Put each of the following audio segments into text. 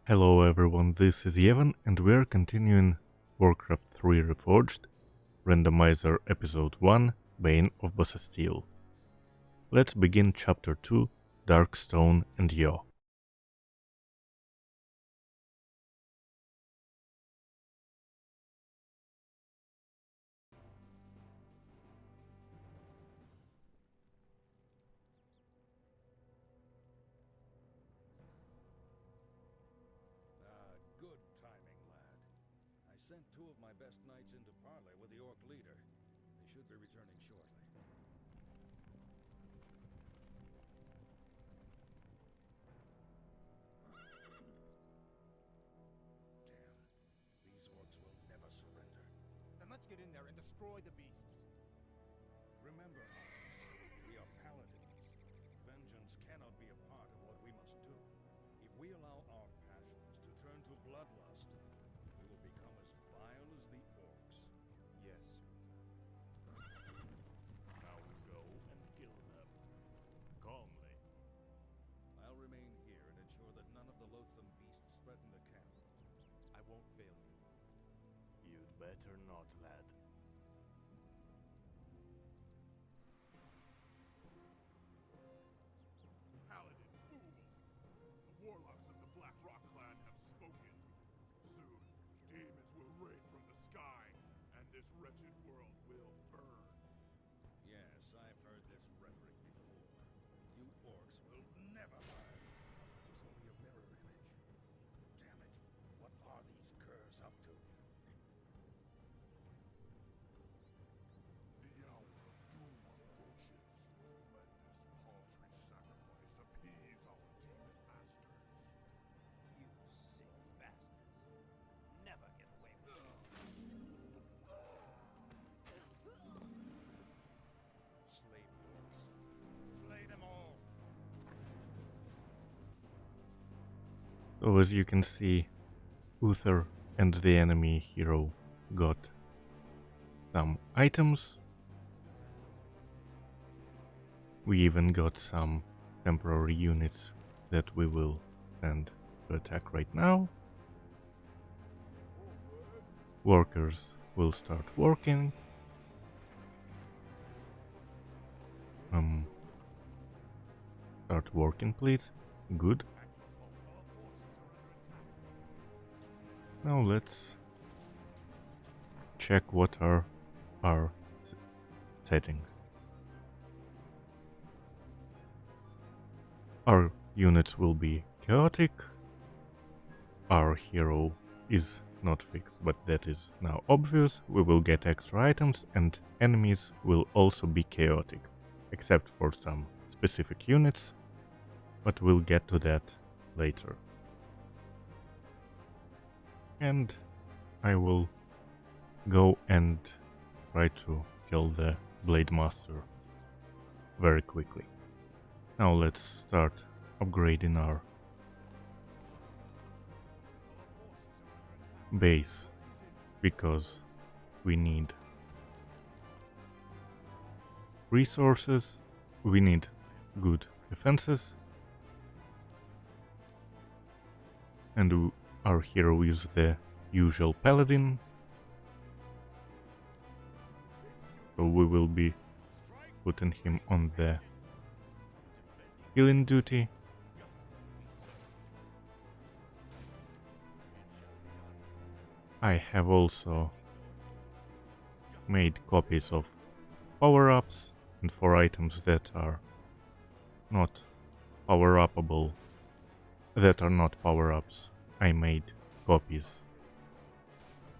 Hello everyone, this is Yevon and we're continuing Warcraft 3 Reforged, Randomizer Episode 1, Bane of Bossastiil. Let's begin Chapter 2, Darkstone and Yo. Good timing, lad. I sent two of my best knights into parley with the orc leader. They should be returning shortly. Damn. These orcs will never surrender. Then let's get in there and destroy the beasts. Remember, Arthas, we are paladins. Vengeance cannot be a part of what we must do. If we allow our passions to turn to bloodlust, we will become as vile as the orcs. Yes. Now go and kill them. Calmly. I'll remain here and ensure that none of the loathsome beasts threaten the camp. I won't fail you. You'd better not, lad. Paladin fool! The warlocks of the Black Rock clan have spoken. Soon, demons will rain from the sky, and this wretched world will burn. Yes, I've heard this rhetoric before. You orcs will never learn. It was only a mirror image. Damn it, what are these curs up to? The hour of doom approaches. Let this paltry sacrifice appease our demon masters. You sick bastards. Never get away with it. Slay the orcs. Slay them all! So as you can see, Uther and the enemy hero got some items. We even got some temporary units that we will send to attack right now. Workers will start working. Start working, please. Good. Now let's check what are our settings. Our units will be chaotic. Our hero is not fixed, but that is now obvious. We will get extra items and enemies will also be chaotic, except for some specific units, but we'll get to that later. And I will go and try to kill the Blade Master very quickly. Now let's start upgrading our base, because we need resources, we need good defenses, and our hero is the usual paladin, so we will be putting him on the healing duty. I have also made copies of power-ups, and for items that are not power-upable, that are not power-ups, I made copies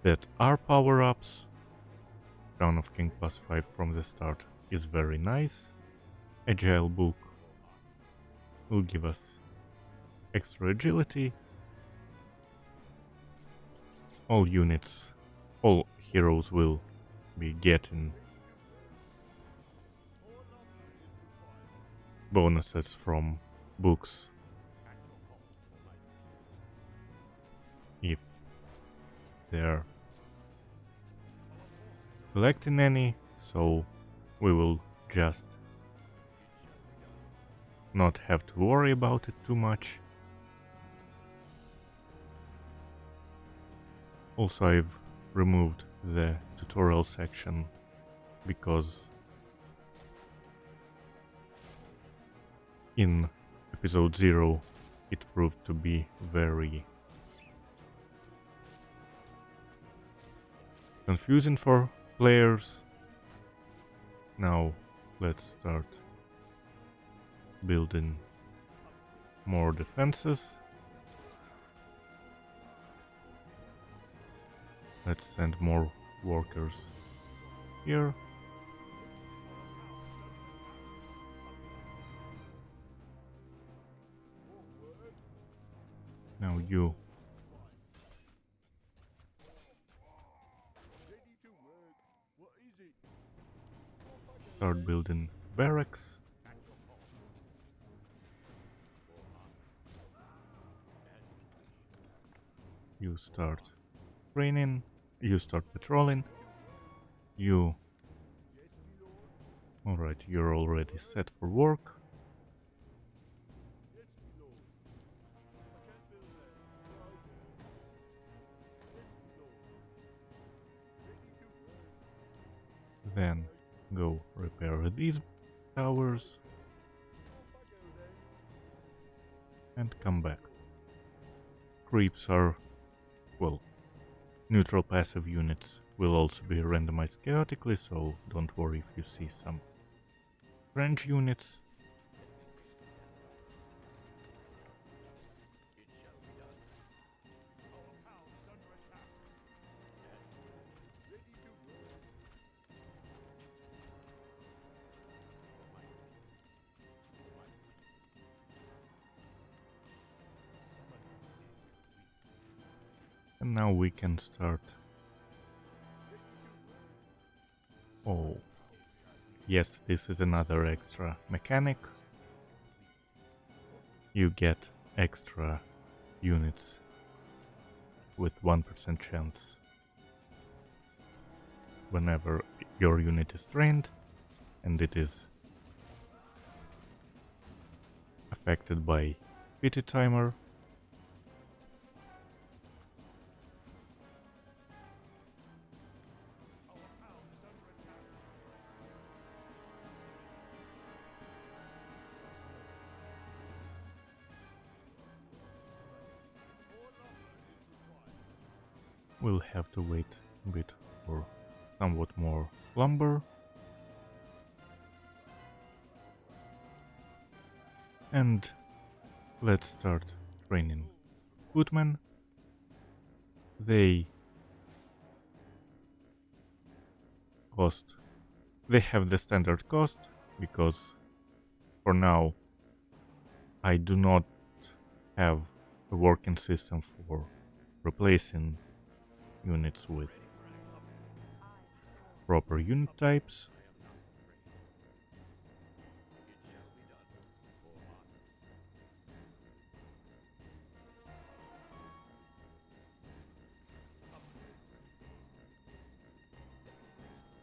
that are power-ups. Crown of King +5 from the start is very nice. Agile book will give us extra agility. All units, all heroes will be getting bonuses from books if they're collecting any, so we will just not have to worry about it too much. Also, I've removed the tutorial section because in episode 0 it proved to be very confusing for players. Now let's start building more defenses. Let's send more workers here. Now you start building barracks. You start training. You start patrolling. You... Alright, you're already set for work. Then go repair these towers and come back. Creeps are, well, neutral passive units will also be randomized chaotically, so don't worry if you see some range units. And now we can start. Oh, yes, this is another extra mechanic. You get extra units with 1% chance whenever your unit is trained and it is affected by pity timer. We'll have to wait a bit for somewhat more lumber. And let's start training footmen. They have the standard cost because for now I do not have a working system for replacing units with proper unit types.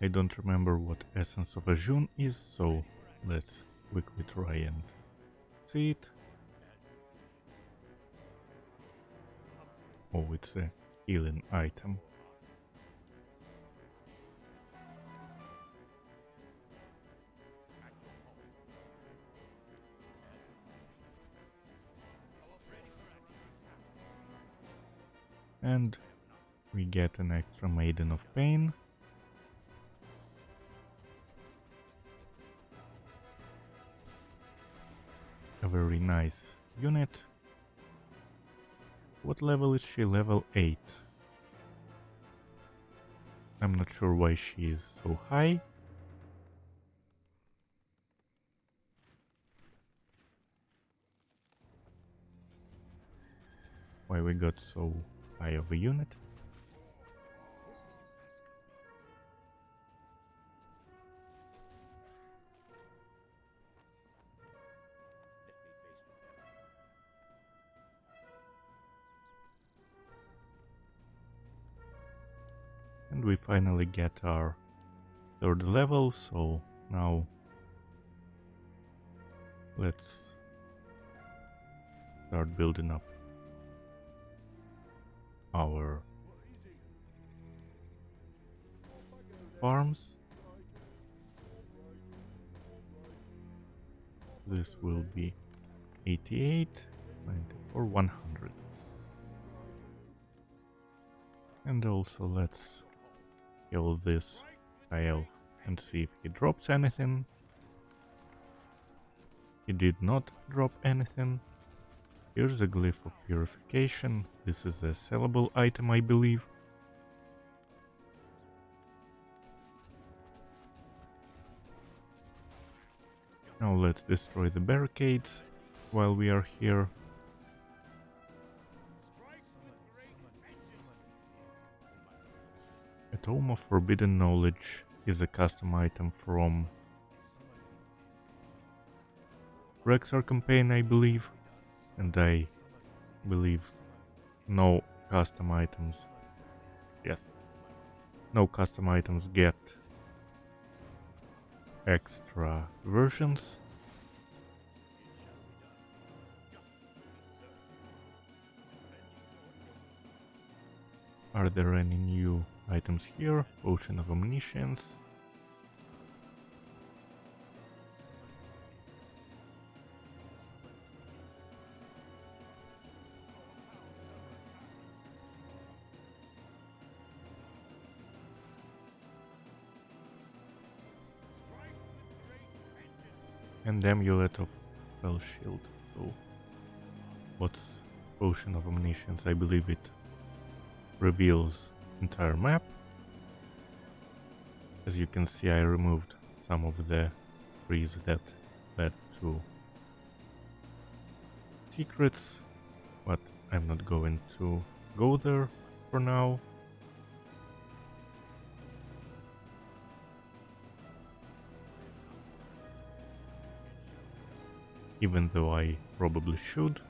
I don't remember what Essence of a June is, so let's quickly try and see it. Oh, it's a healing item. And we get an extra Maiden of Pain. A very nice unit. What level is she? Level 8. I'm not sure why she is so high. Why we got so high of a unit. And we finally get our 3rd level, so now let's start building up our farms. This will be 88, 94, 100. And also let's kill this high elf and see if he drops anything. He did not drop anything. Here's a glyph of purification. This is a sellable item, I believe. Now let's destroy the barricades while we are here. A Tome of Forbidden Knowledge is a custom item from Rexar campaign, I believe, and I believe no custom items. Yes, no custom items get extra versions. Are there any new items here? Potion of Omniscience. And Amulet of Spell Shield. So, what's Potion of Omniscience? I believe it reveals entire map. As you can see, I removed some of the trees that led to secrets, but I'm not going to go there for now. Even though I probably should.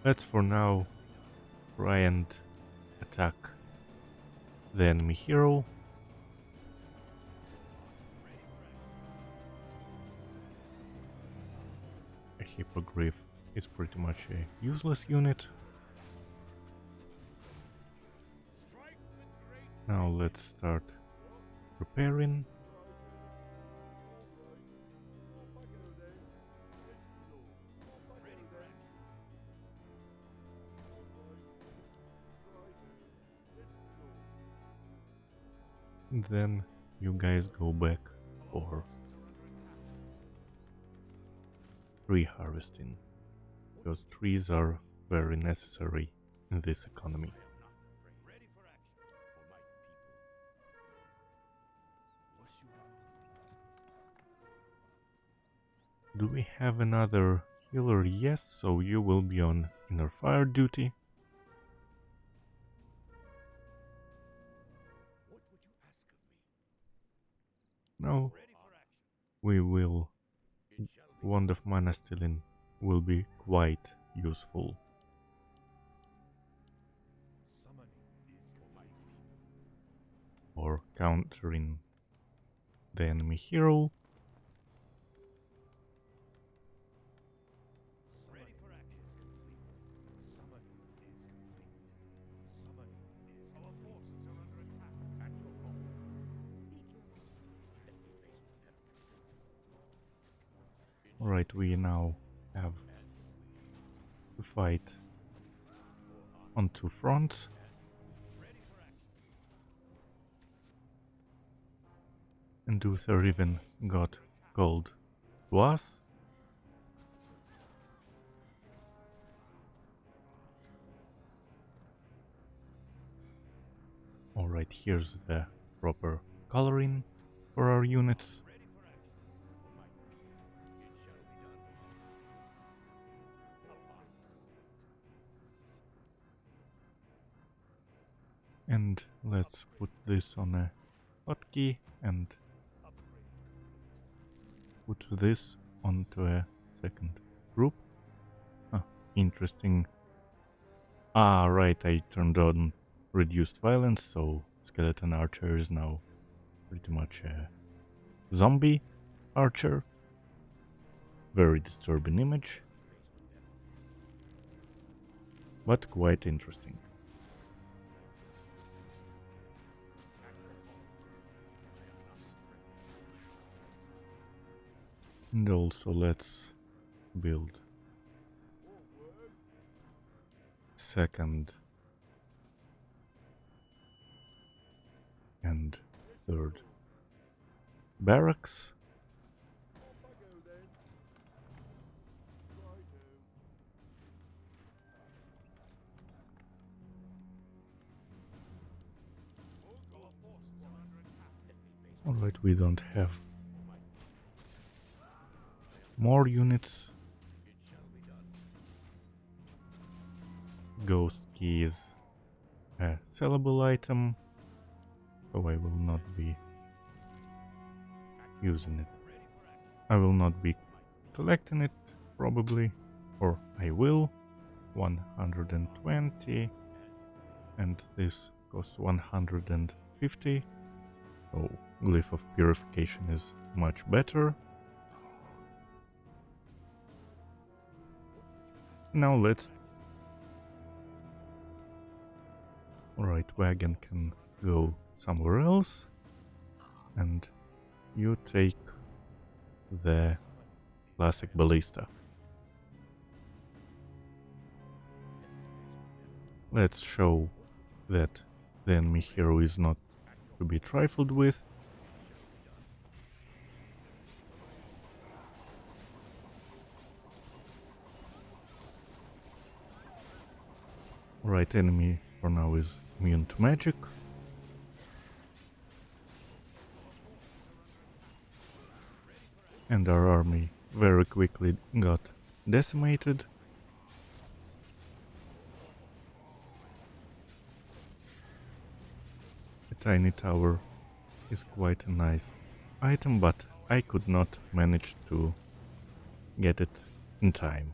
Let's for now try and attack the enemy hero. A Hippogriff is pretty much a useless unit. Now let's start preparing. Then you guys go back for tree harvesting, because trees are very necessary in this economy. Do we have another healer? Yes, so you will be on inner fire duty. No, we will. Wand of Mana Stealing will be quite useful. For countering the enemy hero. Alright, we now have to fight on two fronts. And Uther even got called to us. Alright, here's the proper coloring for our units. And let's put this on a hotkey and put this onto a second group. Interesting. Right, I turned on reduced violence, so skeleton archer is now pretty much a zombie archer. Very disturbing image, but quite interesting. And also let's build second and third barracks. Alright, we don't have more units. Ghost key is a sellable item, so I will not be using it. I will not be collecting it, probably, or I will. 120, and this costs 150. So Glyph of Purification is much better. Now let's... Alright, wagon can go somewhere else, and you take the classic ballista. Let's show that the enemy hero is not to be trifled with. Right, enemy for now is immune to magic. And our army very quickly got decimated. A tiny tower is quite a nice item, but I could not manage to get it in time.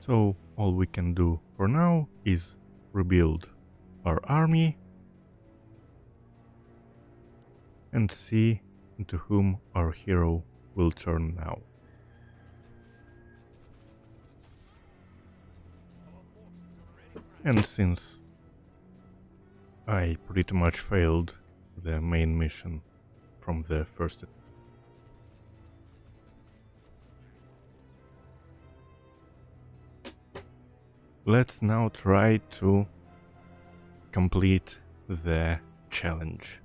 So all we can do for now is rebuild our army and see into whom our hero will turn now. And since I pretty much failed the main mission from the first, let's now try to complete the challenge.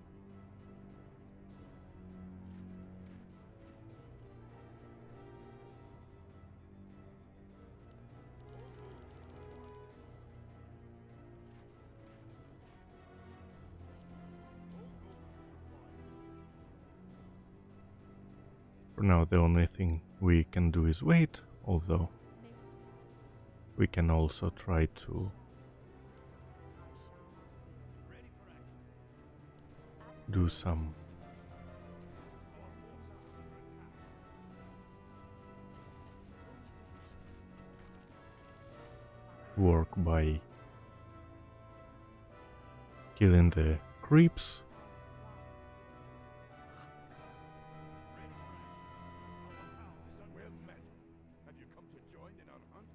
For now, the only thing we can do is wait, although we can also try to do some work by killing the creeps. Well met. Have you come to join in our hunt?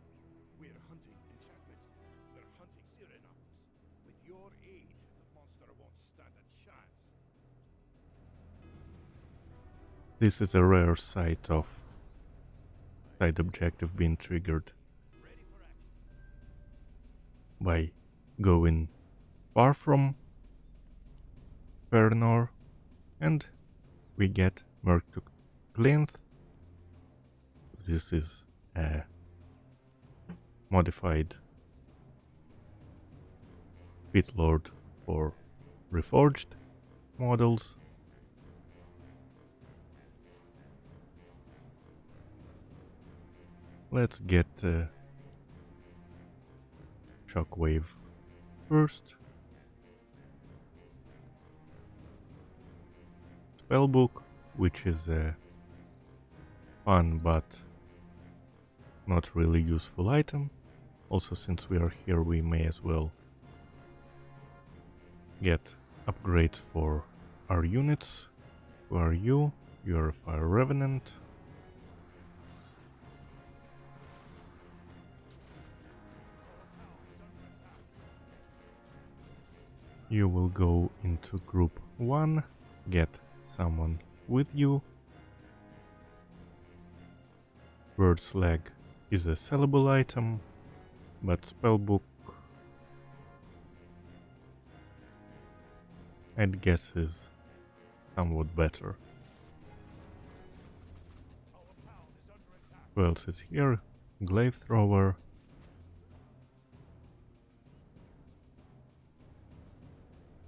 We're hunting enchantments. We're hunting Cyrenax. With your aid, the monster won't stand a chance. This is a rare sight of side objective being triggered by going far from Fernor, and we get Mertuk Glinth. This is a modified Pit Lord for reforged models. Let's get Shockwave first. Spellbook, which is a fun but not really useful item. Also, since we are here, we may as well get upgrades for our units. Who are you? You are a Fire Revenant. You will go into group 1, get someone with you. Bird's leg is a sellable item, but spellbook I'd guess is somewhat better. Who else is here? Glaive thrower.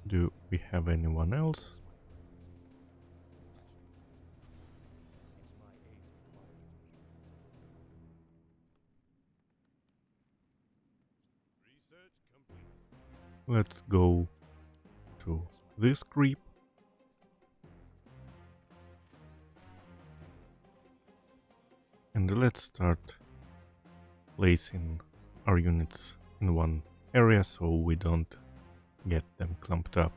Do we have anyone else? Research complete. Let's go to this creep. And let's start placing our units in one area so we don't get them clumped up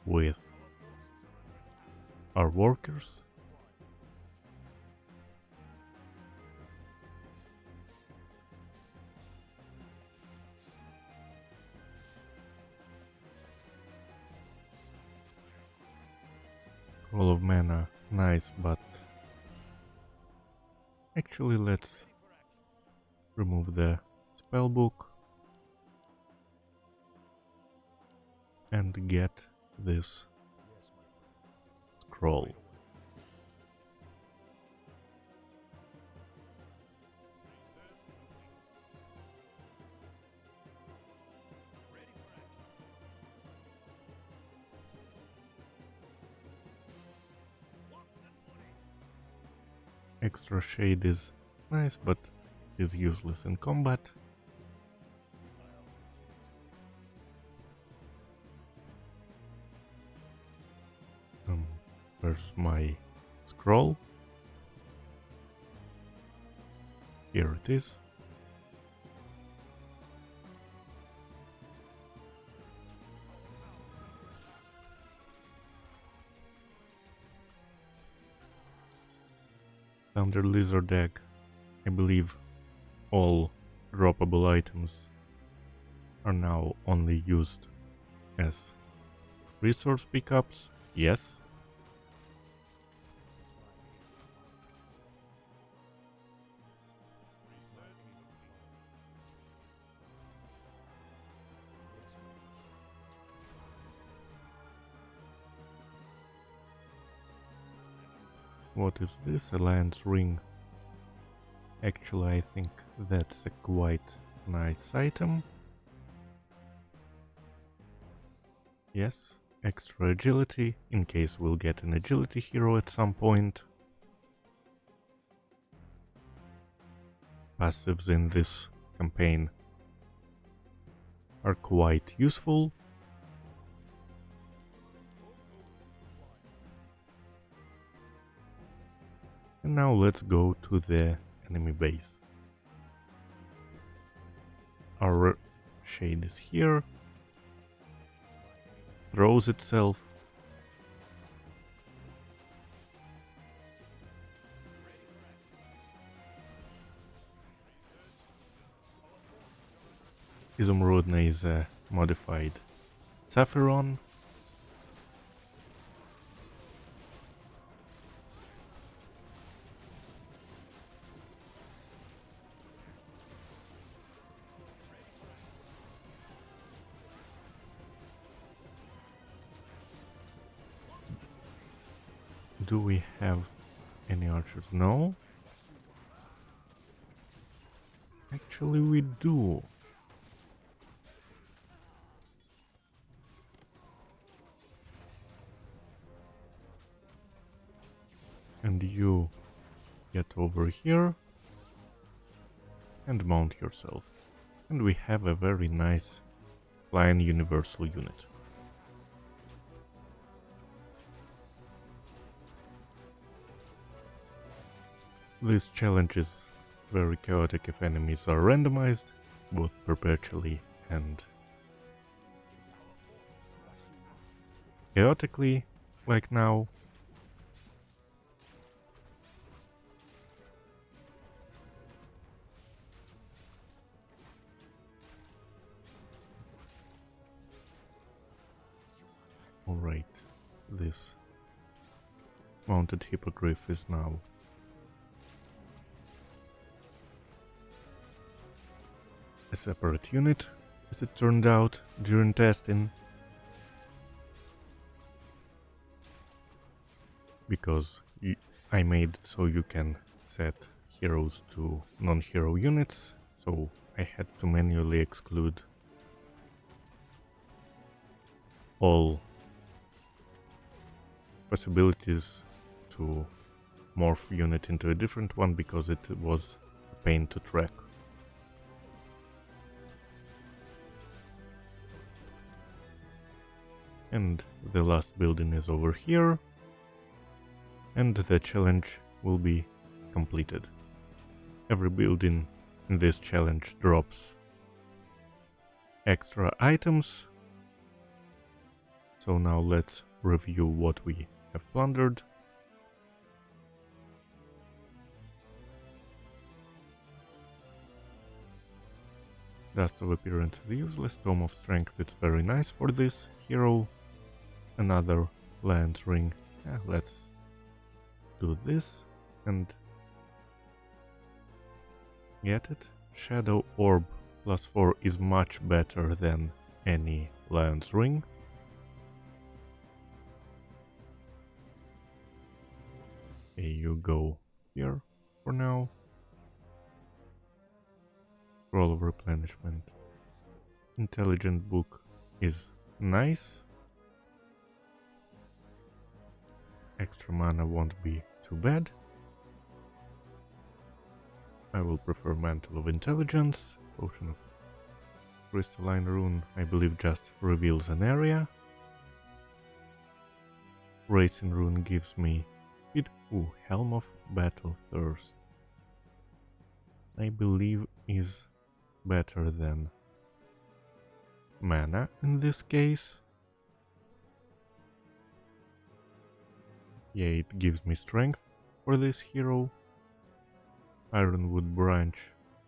with our workers. Roll of mana, nice, but actually let's remove the spellbook and get this scroll. Extra shade is nice, but is useless in combat. Where's my scroll? Here it is. Thunder Lizard Egg. I believe all droppable items are now only used as resource pickups. Yes. What is this? Alliance ring. Actually, I think that's a quite nice item. Yes, extra agility, in case we'll get an agility hero at some point. Passives in this campaign are quite useful. And now let's go to the enemy base. Our shade is here. Throws itself. Izumrudna is a modified Sapphiron. Do we have any archers? No. Actually, we do. And you get over here and mount yourself. And we have a very nice flying universal unit. This challenge is very chaotic if enemies are randomized, both perpetually and chaotically, like now. Alright, this mounted hippogriff is now a separate unit, as it turned out during testing, because I made it so you can set heroes to non-hero units, so I had to manually exclude all possibilities to morph unit into a different one, because it was a pain to track. And the last building is over here, and the challenge will be completed. Every building in this challenge drops extra items. So now let's review what we have plundered. Dust of Appearance is useless. Tome of Strength, it's very nice for this hero. Another Lion's Ring. Let's do this and get it. Shadow Orb +4 is much better than any Lion's Ring. Okay, you go here for now. Scroll of Replenishment. Intelligent Book is nice. Extra mana won't be too bad. I will prefer Mantle of Intelligence. Potion of Crystalline Rune, I believe, just reveals an area. Racing Rune gives me speed. Ooh, Helm of Battle Thirst, I believe, is better than mana in this case. Yeah, it gives me strength for this hero. Ironwood Branch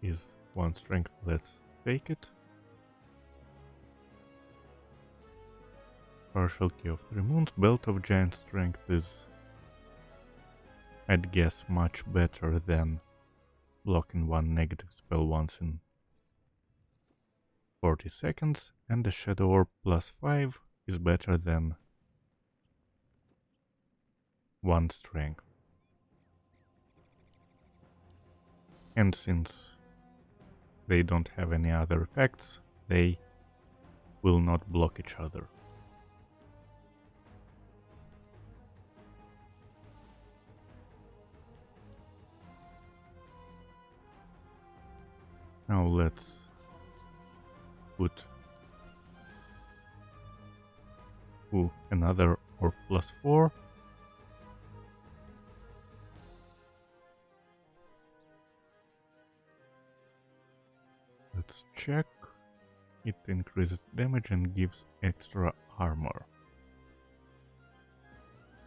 is 1 strength, let's take it. Partial Key of 3 Moons. Belt of Giant Strength is, I'd guess, much better than blocking 1 negative spell once in 40 seconds, and the Shadow Orb +5 is better than 1 strength. And since they don't have any other effects, they will not block each other. Now let's put another Orb +4. Let's check. It increases damage and gives extra armor.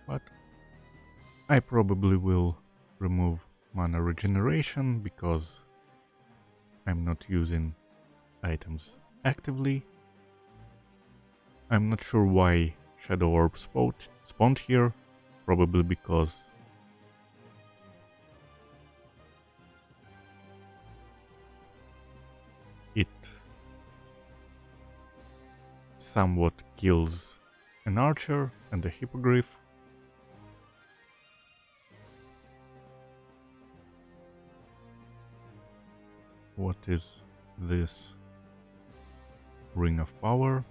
But I probably will remove mana regeneration because I'm not using items actively. I'm not sure why Shadow Orb spawned here, probably because it somewhat kills an archer and a hippogriff. What is this? Ring of Power.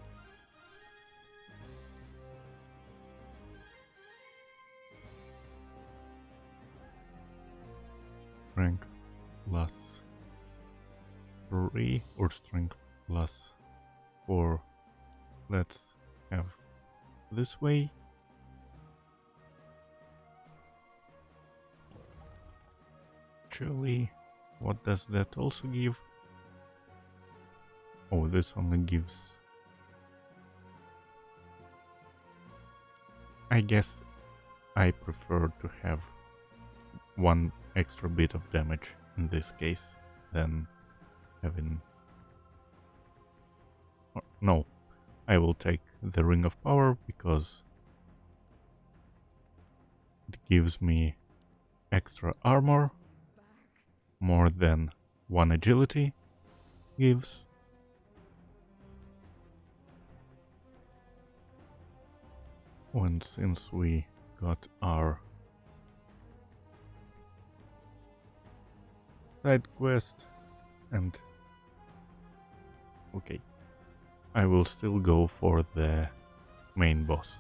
Strength +3 or strength +4. Let's have this way. Actually, what does that also give? Oh, this only gives... I guess I prefer to have 1 extra bit of damage in this case than having... no, I will take the Ring of Power because it gives me extra armor, more than 1 agility gives. And since we got our side quest and okay, I will still go for the main boss.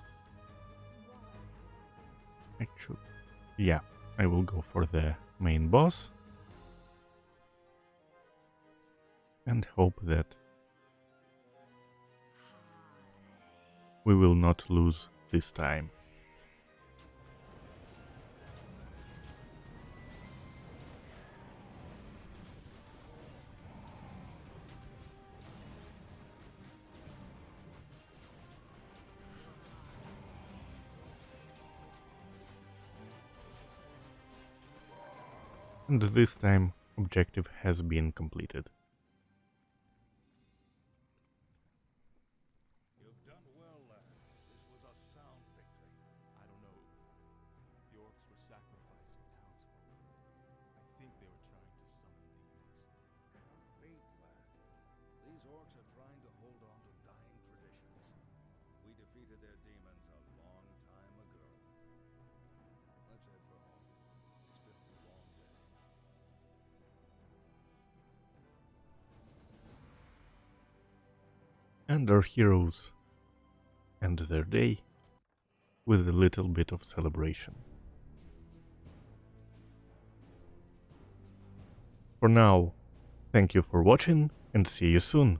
Actually, yeah, I will go for the main boss and hope that we will not lose this time. And this time, objective has been completed. You've done well, lad. This was a sound victory. I don't know. The orcs were sacrificing townsfolk. I think they were trying to summon demons. Have faith, lad. These orcs are trying to hold on to dying traditions. We defeated their demons a long time ago. Let's head for home. It's been a long day. And our heroes end their day with a little bit of celebration. For now, thank you for watching and see you soon.